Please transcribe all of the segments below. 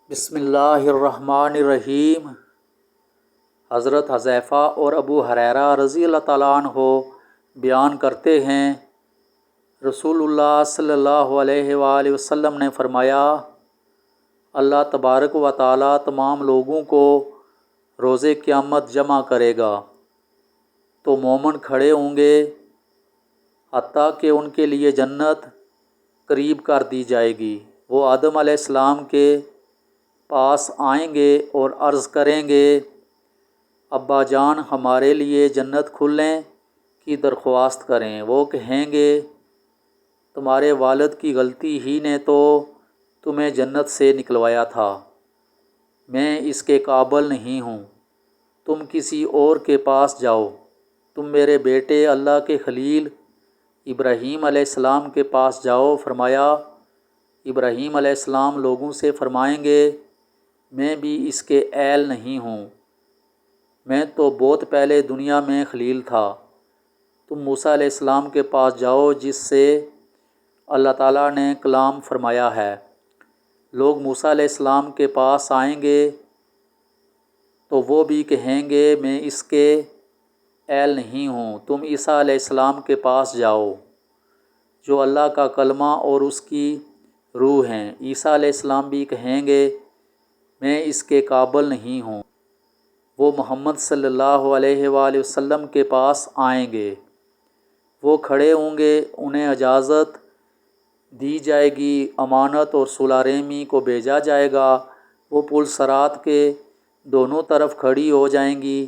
بسم اللہ الرحمن الرحیم۔ حضرت حذیفہ اور ابو ہریرہ رضی اللہ تعالیٰ عنہ بیان کرتے ہیں، رسول اللہ صلی اللہ علیہ وآلہ وسلم نے فرمایا، اللہ تبارک و تعالیٰ تمام لوگوں کو روز قیامت جمع کرے گا تو مومن کھڑے ہوں گے حتیٰ کہ ان کے لیے جنت قریب کر دی جائے گی۔ وہ آدم علیہ السلام کے پاس آئیں گے اور عرض کریں گے، ابا جان ہمارے لیے جنت کھلنے کی درخواست کریں۔ وہ کہیں گے، تمہارے والد کی غلطی ہی نے تو تمہیں جنت سے نکلوایا تھا، میں اس کے قابل نہیں ہوں، تم کسی اور کے پاس جاؤ، تم میرے بیٹے اللہ کے خلیل ابراہیم علیہ السلام کے پاس جاؤ۔ فرمایا، ابراہیم علیہ السلام لوگوں سے فرمائیں گے، میں بھی اس کے اہل نہیں ہوں، میں تو بہت پہلے دنیا میں خلیل تھا۔ تم موسیٰ علیہ السلام کے پاس جاؤ جس سے اللہ تعالیٰ نے کلام فرمایا ہے۔ لوگ موسیٰ علیہ السلام کے پاس آئیں گے تو وہ بھی کہیں گے، میں اس کے اہل نہیں ہوں، تم عیسیٰ علیہ السلام کے پاس جاؤ جو اللہ کا کلمہ اور اس کی روح ہیں۔ عیسیٰ علیہ السلام بھی کہیں گے، میں اس کے قابل نہیں ہوں۔ وہ محمد صلی اللہ علیہ وآلہ وسلم کے پاس آئیں گے، وہ کھڑے ہوں گے، انہیں اجازت دی جائے گی، امانت اور صلح رحمی کو بھیجا جائے گا، وہ پل صراط کے دونوں طرف کھڑی ہو جائیں گی،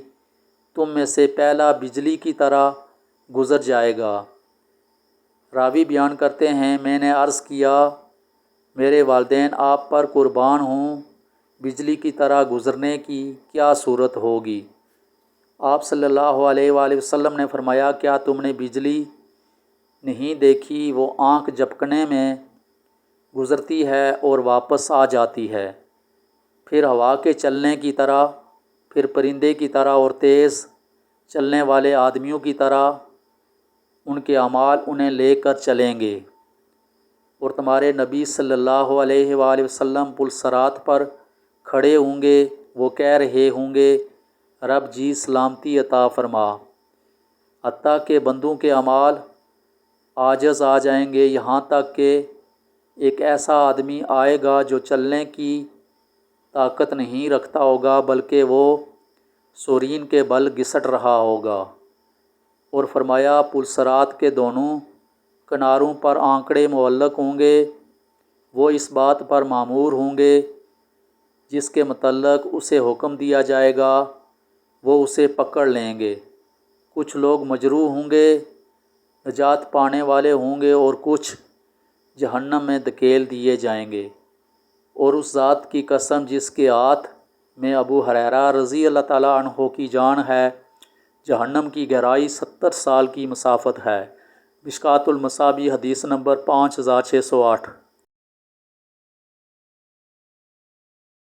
تم میں سے پہلا بجلی کی طرح گزر جائے گا۔ راوی بیان کرتے ہیں، میں نے عرض کیا، میرے والدین آپ پر قربان ہوں، بجلی کی طرح گزرنے کی کیا صورت ہوگی؟ آپ صلی اللہ علیہ وآلہ وسلم نے فرمایا، کیا تم نے بجلی نہیں دیکھی؟ وہ آنکھ جھپکنے میں گزرتی ہے اور واپس آ جاتی ہے، پھر ہوا کے چلنے کی طرح، پھر پرندے کی طرح اور تیز چلنے والے آدمیوں کی طرح ان کے اعمال انہیں لے کر چلیں گے، اور تمہارے نبی صلی اللہ علیہ وآلہ وسلم پل صراط پر کھڑے ہوں گے، وہ کہہ رہے ہوں گے، رب جی سلامتی عطا فرما، حتیٰ کہ بندوں کے اعمال عاجز آ جائیں گے، یہاں تک کہ ایک ایسا آدمی آئے گا جو چلنے کی طاقت نہیں رکھتا ہوگا بلکہ وہ سورین کے بل گھسٹ رہا ہوگا۔ اور فرمایا، پل صراط کے دونوں کناروں پر آنکڑے معلق ہوں گے، وہ اس بات پر مامور ہوں گے جس کے متعلق اسے حکم دیا جائے گا، وہ اسے پکڑ لیں گے۔ کچھ لوگ مجروح ہوں گے، نجات پانے والے ہوں گے، اور کچھ جہنم میں دھکیل دیے جائیں گے۔ اور اس ذات کی قسم جس کے ہاتھ میں ابو ہریرہ رضی اللہ تعالیٰ عنہ کی جان ہے، جہنم کی گہرائی 70 سال کی مسافت ہے۔ مشکوٰۃ المصابیح حدیث نمبر 5608۔